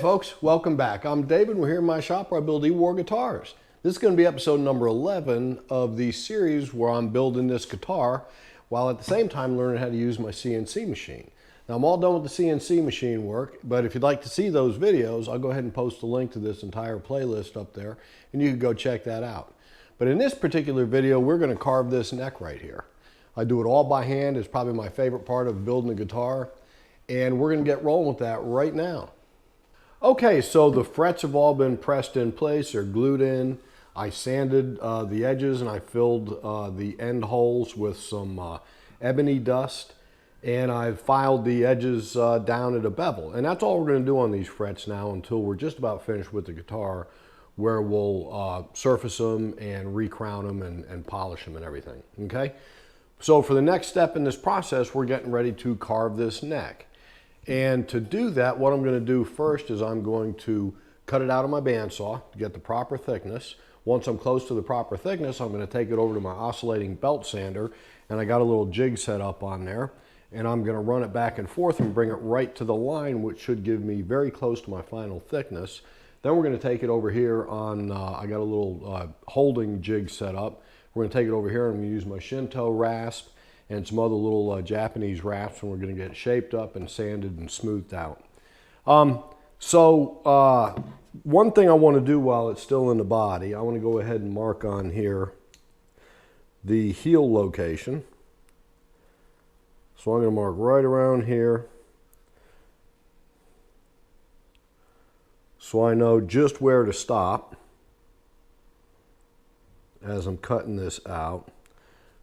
folks, welcome back. I'm David. We're here in my shop where I build E-War guitars. This is going to be episode number 11 of the series where I'm building this guitar while at the same time learning how to use my CNC machine. Now I'm all done with the CNC machine work, but if you'd like to see those videos, I'll go ahead and post a link to this entire playlist up there and you can go check that out. But in this particular video, we're going to carve this neck right here. I do it all by hand. It's probably my favorite part of building a guitar, and we're going to get rolling with that right now. Okay, so the frets have all been pressed in place. They're glued in. I sanded the edges and I filled the end holes with some ebony dust, and I've filed the edges down at a bevel. And that's all we're going to do on these frets now until we're just about finished with the guitar, where we'll surface them and recrown them and polish them and everything, okay? So for the next step in this process, we're getting ready to carve this neck. And to do that, what I'm going to do first is I'm going to cut it out on my bandsaw to get the proper thickness. Once I'm close to the proper thickness, I'm going to take it over to my oscillating belt sander, and I got a little jig set up on there, and I'm going to run it back and forth and bring it right to the line, which should give me very close to my final thickness. Then we're going to take it over here on, I got a little holding jig set up. We're going to take it over here and I'm going to use my Shinto rasp and some other little Japanese rasps, and we're going to get it shaped up and sanded and smoothed out. One thing I want to do while it's still in the body, I want to go ahead and mark on here the heel location. So I'm going to mark right around here so I know just where to stop as I'm cutting this out.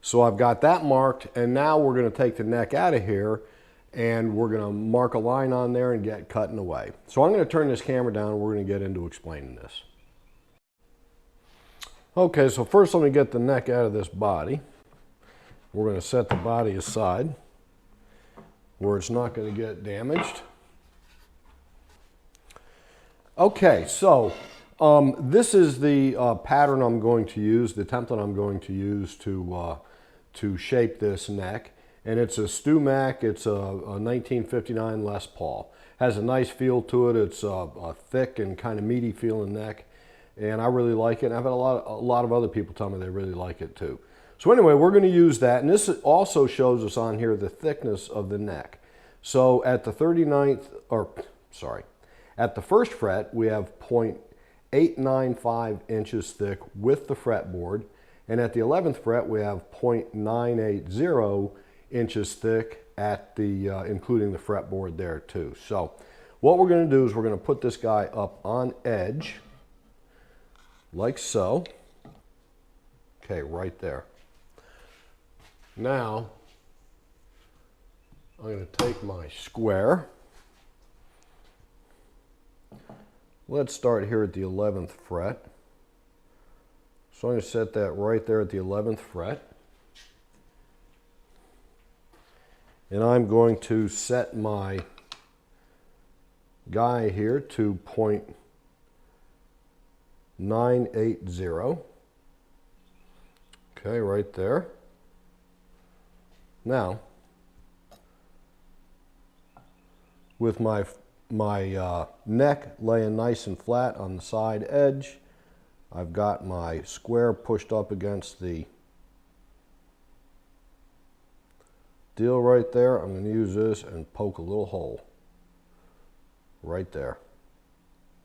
So I've got that marked, and now we're going to take the neck out of here and we're going to mark a line on there and get cutting away. So I'm going to turn this camera down and we're going to get into explaining this. Okay, so first let me get the neck out of this body. We're going to set the body aside where it's not going to get damaged. Okay, so this is the pattern I'm going to use, the template I'm going to use to shape this neck. And it's a StewMac, it's a 1959 Les Paul. Has a nice feel to it. It's a thick and kind of meaty feeling neck, and I really like it. And I've had a lot of other people tell me they really like it too. So anyway, we're going to use that, and this also shows us on here the thickness of the neck. So at the at the first fret, we have 0.895 inches thick with the fretboard, and at the 11th fret, we have 0.980 inches thick at the including the fretboard there too. So what we're going to do is we're going to put this guy up on edge like so. Okay, right there. Now I'm going to take my square. Let's start here at the 11th fret. So I'm going to set that right there at the 11th fret. And I'm going to set my guy here to 0.980. Okay, right there. Now, with my neck laying nice and flat on the side edge, I've got my square pushed up against the deal right there. I'm going to use this and poke a little hole right there.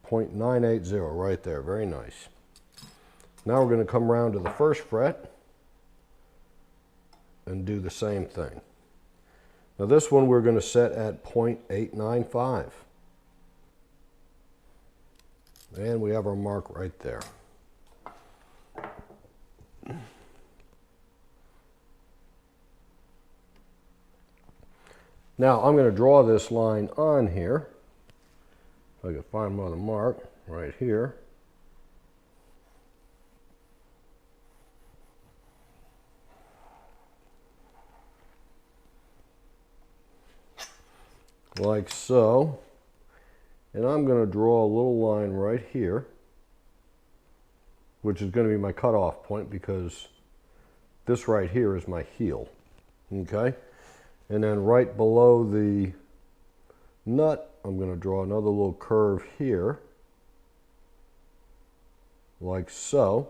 0.980 right there. Very nice. Now we're going to come around to the first fret and do the same thing. Now this one we're going to set at 0.895. And we have our mark right there. Now I'm going to draw this line on here. If I can find my other mark right here. Like so. And I'm going to draw a little line right here, which is going to be my cutoff point because this right here is my heel. Okay? And then right below the nut, I'm going to draw another little curve here, like so,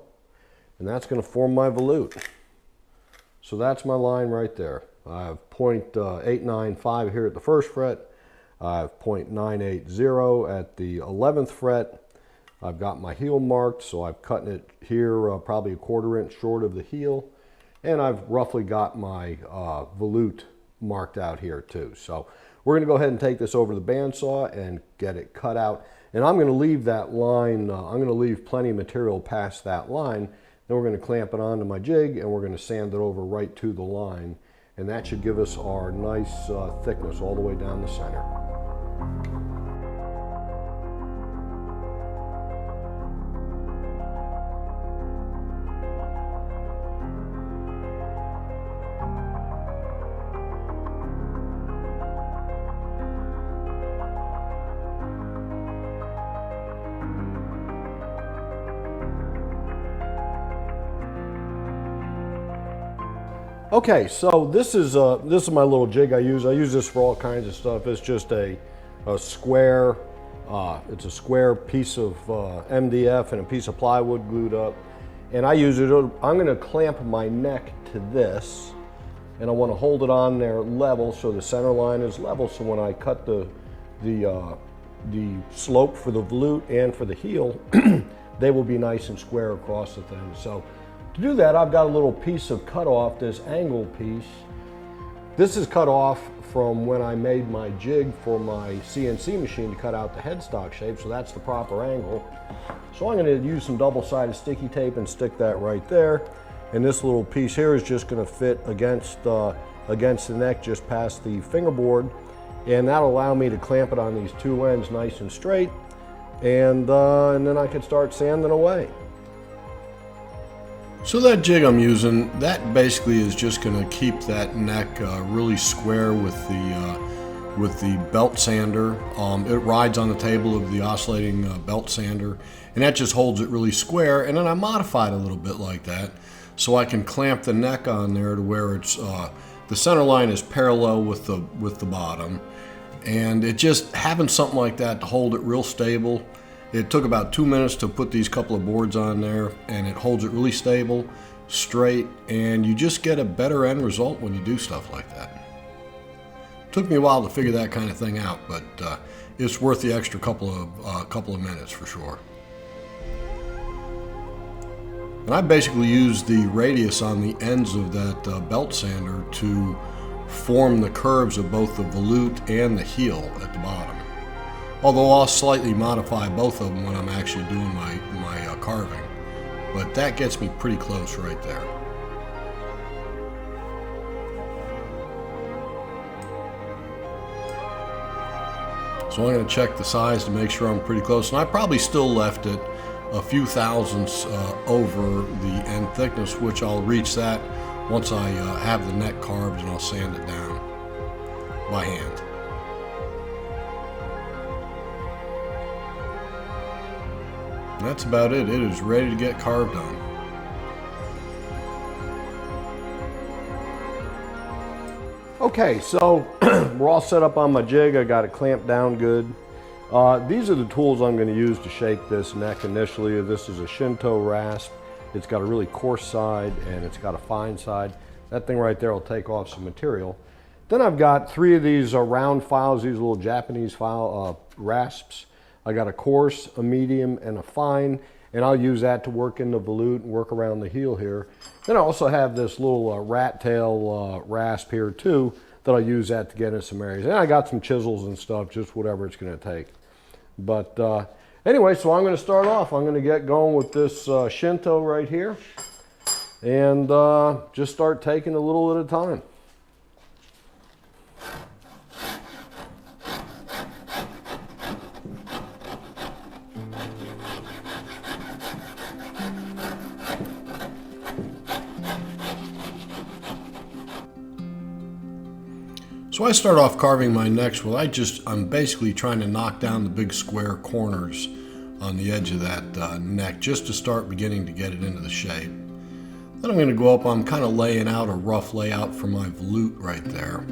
and that's going to form my volute. So that's my line right there. I have 0.895 here at the first fret. I have 0.980 at the 11th fret. I've got my heel marked, so I've cut it here probably a 1/4 inch short of the heel. And I've roughly got my volute marked out here too. So we're going to go ahead and take this over to the bandsaw and get it cut out. And I'm going to leave that line, I'm going to leave plenty of material past that line. Then we're going to clamp it onto my jig and we're going to sand it over right to the line. And that should give us our nice thickness all the way down the center. Okay, so this is my little jig I use. I use this for all kinds of stuff. It's just a square, it's a square piece of MDF and a piece of plywood glued up. And I use it, I'm gonna clamp my neck to this, and I wanna hold it on there level so the center line is level, so when I cut the slope for the volute and for the heel, they will be nice and square across the thing. So to do that, I've got a little piece of cut off, this angle piece. This is cut off from when I made my jig for my CNC machine to cut out the headstock shape, so that's the proper angle. So I'm going to use some double-sided sticky tape and stick that right there. And this little piece here is just going to fit against the neck just past the fingerboard. And that'll allow me to clamp it on these two ends nice and straight. And then I can start sanding away. So that jig I'm using, that basically is just going to keep that neck really square with the belt sander. It rides on the table of the oscillating belt sander, and that just holds it really square. And then I modify it a little bit like that, so I can clamp the neck on there to where it's the center line is parallel with the bottom, and it just having something like that to hold it real stable. It took about 2 minutes to put these couple of boards on there, and it holds it really stable, straight, and you just get a better end result when you do stuff like that. Took me a while to figure that kind of thing out, but it's worth the extra couple of minutes for sure. And I basically used the radius on the ends of that belt sander to form the curves of both the volute and the heel at the bottom. Although I'll slightly modify both of them when I'm actually doing my carving. But that gets me pretty close right there. So I'm going to check the size to make sure I'm pretty close. And I probably still left it a few thousandths over the end thickness, which I'll reach that once I have the neck carved, and I'll sand it down by hand. That's about it. It is ready to get carved on. Okay, so we're all set up on my jig. I got it clamped down good. These are the tools I'm going to use to shape this neck initially. This is a Shinto rasp. It's got a really coarse side and it's got a fine side. That thing right there will take off some material. Then I've got 3 of these round files, these little Japanese file rasps. I got a coarse, a medium, and a fine, and I'll use that to work in the volute and work around the heel here. Then I also have this little rat tail rasp here too, that I'll use that to get in some areas. And I got some chisels and stuff, just whatever it's gonna take. But anyway, so I'm gonna start off. I'm gonna get going with this Shinto right here, and just start taking a little at a time. So I start off carving my necks. Well, I'm basically trying to knock down the big square corners on the edge of that neck just to start beginning to get it into the shape. Then I'm going to go up, I'm kind of laying out a rough layout for my volute right there.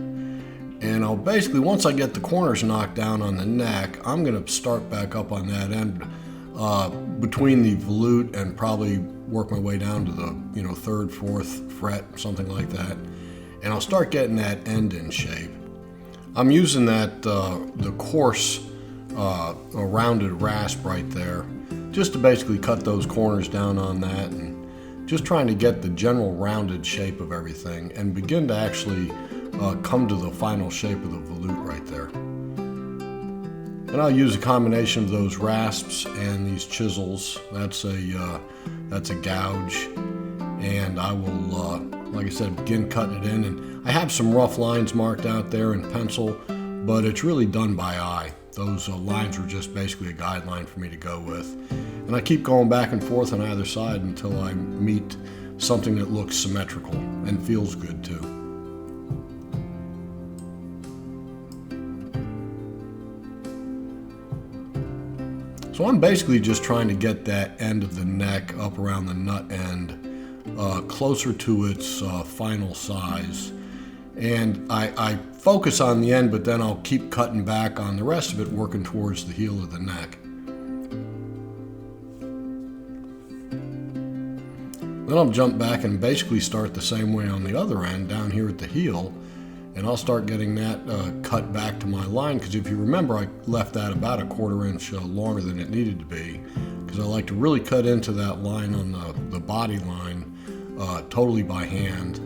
And I'll basically, once I get the corners knocked down on the neck, I'm going to start back up on that end between the volute and probably work my way down to the third, fourth fret, something like that. And I'll start getting that end in shape. I'm using that the coarse a rounded rasp right there, just to basically cut those corners down on that, and just trying to get the general rounded shape of everything and begin to actually come to the final shape of the volute right there. And I'll use a combination of those rasps and these chisels. That's a gouge, and I will, like I said, begin cutting it in. And I have some rough lines marked out there in pencil, but it's really done by eye. Those lines were just basically a guideline for me to go with. And I keep going back and forth on either side until I meet something that looks symmetrical and feels good too. So I'm basically just trying to get that end of the neck up around the nut end closer to its final size. And I focus on the end, but then I'll keep cutting back on the rest of it, working towards the heel of the neck. Then I'll jump back and basically start the same way on the other end down here at the heel, and I'll start getting that cut back to my line, because if you remember, I left that about a 1/4 inch longer than it needed to be, because I like to really cut into that line on the body line totally by hand,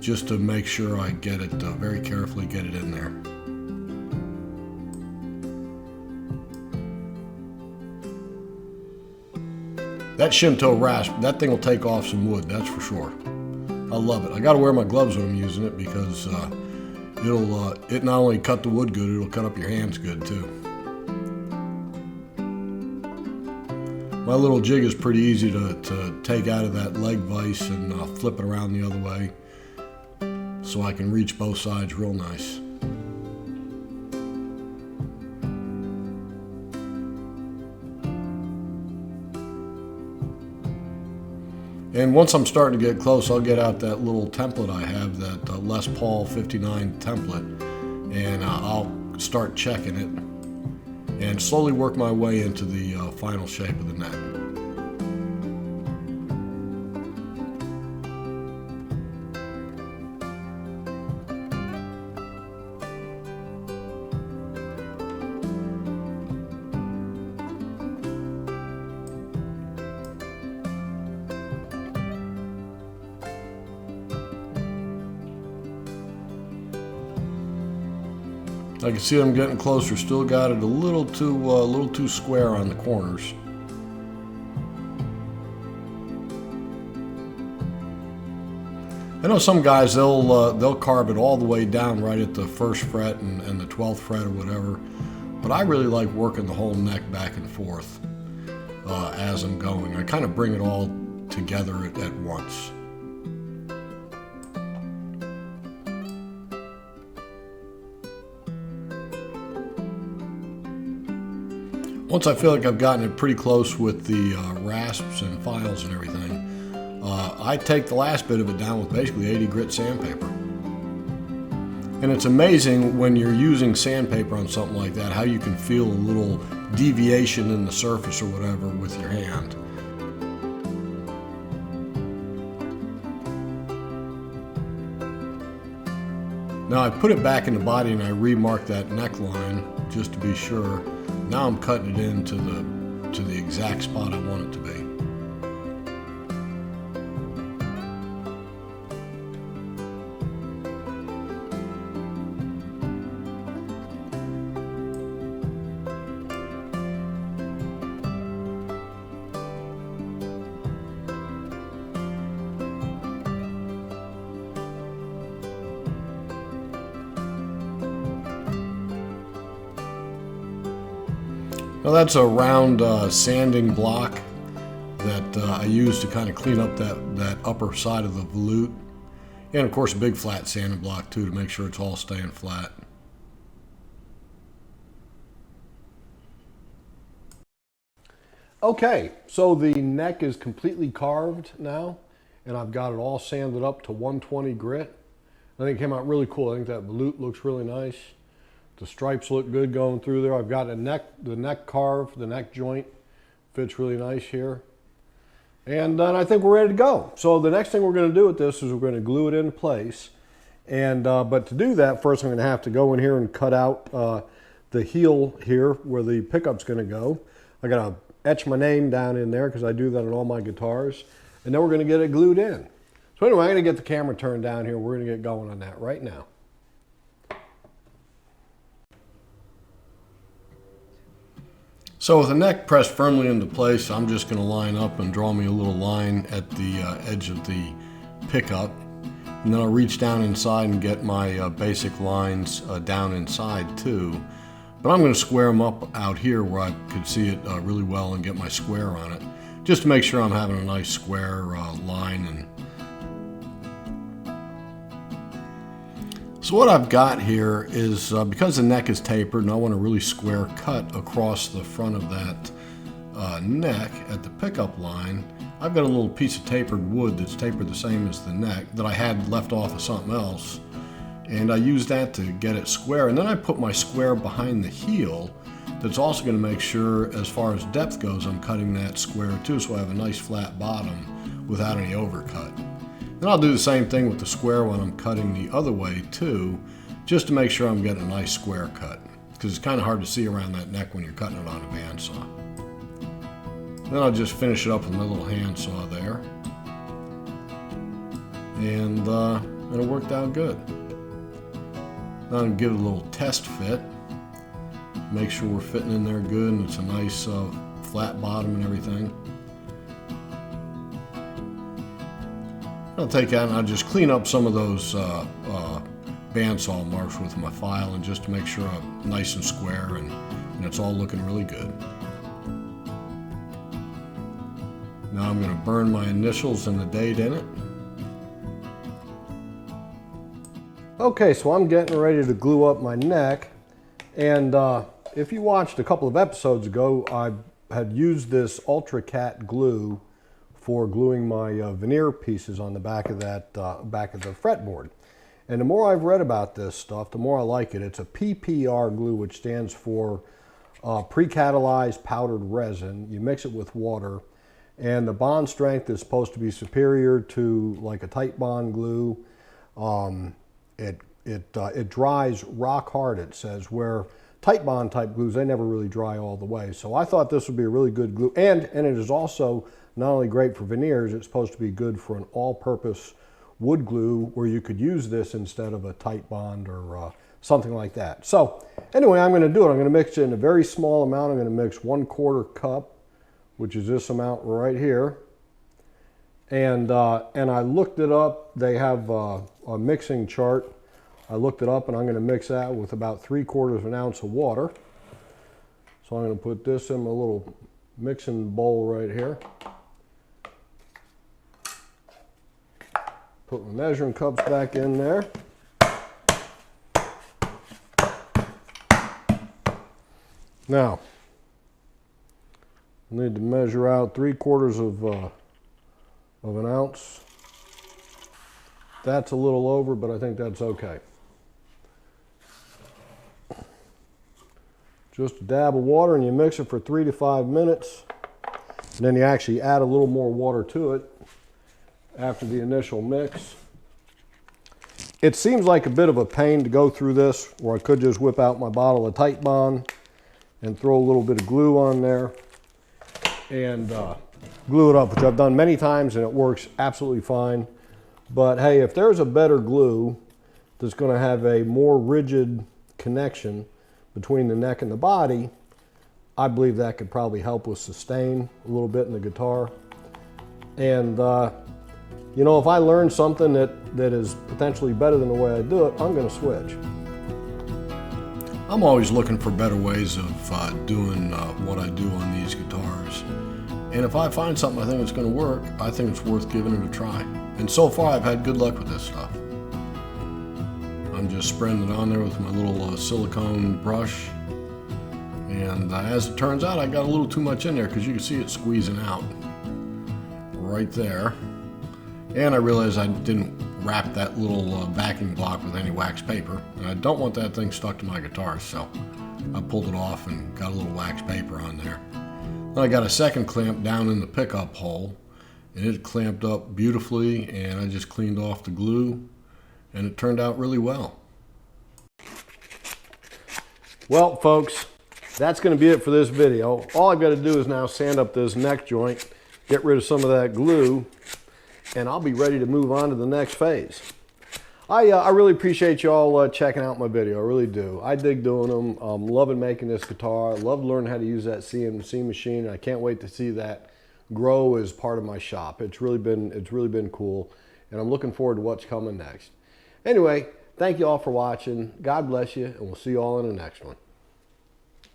just to make sure I get it very carefully, get it in there. That shim-toe rasp, that thing will take off some wood, that's for sure. I love it. I gotta wear my gloves when I'm using it, because it not only cut the wood good, it'll cut up your hands good too. My little jig is pretty easy to take out of that leg vise and flip it around the other way, so I can reach both sides real nice. And once I'm starting to get close, I'll get out that little template I have, that Les Paul 59 template, and I'll start checking it and slowly work my way into the final shape of the neck. I can see I'm getting closer. Still got it a little too square on the corners. I know some guys, they'll carve it all the way down right at the first fret and the 12th fret or whatever, but I really like working the whole neck back and forth as I'm going. I kind of bring it all together at once. Once I feel like I've gotten it pretty close with the rasps and files and everything, I take the last bit of it down with basically 80 grit sandpaper. And it's amazing when you're using sandpaper on something like that, how you can feel a little deviation in the surface or whatever with your hand. Now I put it back in the body and I remark that neckline just to be sure. Now I'm cutting it into the exact spot I want it to be. Now that's a round sanding block that I use to kind of clean up that upper side of the volute. And of course a big flat sanding block too, to make sure it's all staying flat. Okay, so the neck is completely carved now, and I've got it all sanded up to 120 grit. I think it came out really cool. I think that volute looks really nice. The stripes look good going through there. I've got the neck carve, the neck joint fits really nice here. And then I think we're ready to go. So the next thing we're going to do with this is we're going to glue it into place. And but to do that, first I'm going to have to go in here and cut out the heel here where the pickup's going to go. I got to etch my name down in there because I do that on all my guitars. And then we're going to get it glued in. So anyway, I'm going to get the camera turned down here. We're going to get going on that right now. So with the neck pressed firmly into place, I'm just going to line up and draw me a little line at the edge of the pickup. And then I'll reach down inside and get my basic lines down inside too. But I'm going to square them up out here where I could see it really well and get my square on it. Just to make sure I'm having a nice square line. And so what I've got here is, because the neck is tapered and I want a really square cut across the front of that neck at the pickup line, I've got a little piece of tapered wood that's tapered the same as the neck that I had left off of something else. And I used that to get it square. And then I put my square behind the heel that's also going to make sure, as far as depth goes, I'm cutting that square too, so I have a nice flat bottom without any overcut. Then I'll do the same thing with the square when I'm cutting the other way too, just to make sure I'm getting a nice square cut, because it's kind of hard to see around that neck when you're cutting it on a bandsaw. Then I'll just finish it up with my little handsaw there, and it worked out good. Now I'm going to give it a little test fit, make sure we're fitting in there good and it's a nice flat bottom and everything. I'll take that and I'll just clean up some of those bandsaw marks with my file, and just to make sure I'm nice and square and it's all looking really good. Now I'm going to burn my initials and the date in it. Okay, so I'm getting ready to glue up my neck, and if you watched a couple of episodes ago, I had used this Ultra Cat glue for gluing my veneer pieces on the back of that back of the fretboard. And the more I've read about this stuff, the more I like it. It's a PPR glue, which stands for pre-catalyzed powdered resin. You mix it with water, and the bond strength is supposed to be superior to like a tight bond glue. It dries rock hard, it says, where tight bond type glues, they never really dry all the way. So I thought this would be a really good glue, and it is also not only great for veneers, it's supposed to be good for an all-purpose wood glue where you could use this instead of a tight bond or something like that. So anyway, I'm going to do it. I'm going to mix it in a very small amount. I'm going to mix 1/4 cup, which is this amount right here. And I looked it up. They have a mixing chart. I looked it up, and I'm going to mix that with about 3/4 ounce of water. So I'm going to put this in my little mixing bowl right here. Put my measuring cups back in there. Now, I need to measure out 3/4 of an ounce. That's a little over, but I think that's okay. Just a dab of water, and you mix it for 3 to 5 minutes. And then you actually add a little more water to it after the initial mix. It seems like a bit of a pain to go through this, or I could just whip out my bottle of Tight Bond and throw a little bit of glue on there and glue it up, which I've done many times and it works absolutely fine. But hey, if there's a better glue that's going to have a more rigid connection between the neck and the body, I believe that could probably help with sustain a little bit in the guitar. And you know, if I learn something that is potentially better than the way I do it, I'm going to switch. I'm always looking for better ways of doing what I do on these guitars. And if I find something I think it's going to work, I think it's worth giving it a try. And so far I've had good luck with this stuff. I'm just spreading it on there with my little silicone brush. And as it turns out, I got a little too much in there because you can see it squeezing out right there. And I realized I didn't wrap that little backing block with any wax paper. And I don't want that thing stuck to my guitar, so I pulled it off and got a little wax paper on there. Then I got a second clamp down in the pickup hole, and it clamped up beautifully, and I just cleaned off the glue, and it turned out really well. Well, folks, that's going to be it for this video. All I've got to do is now sand up this neck joint, get rid of some of that glue, and I'll be ready to move on to the next phase. I really appreciate y'all checking out my video. I really do. I dig doing them. I'm loving making this guitar. I love learning how to use that CNC machine. I can't wait to see that grow as part of my shop. It's really been cool, and I'm looking forward to what's coming next. Anyway, thank you all for watching. God bless you, and we'll see you all in the next one.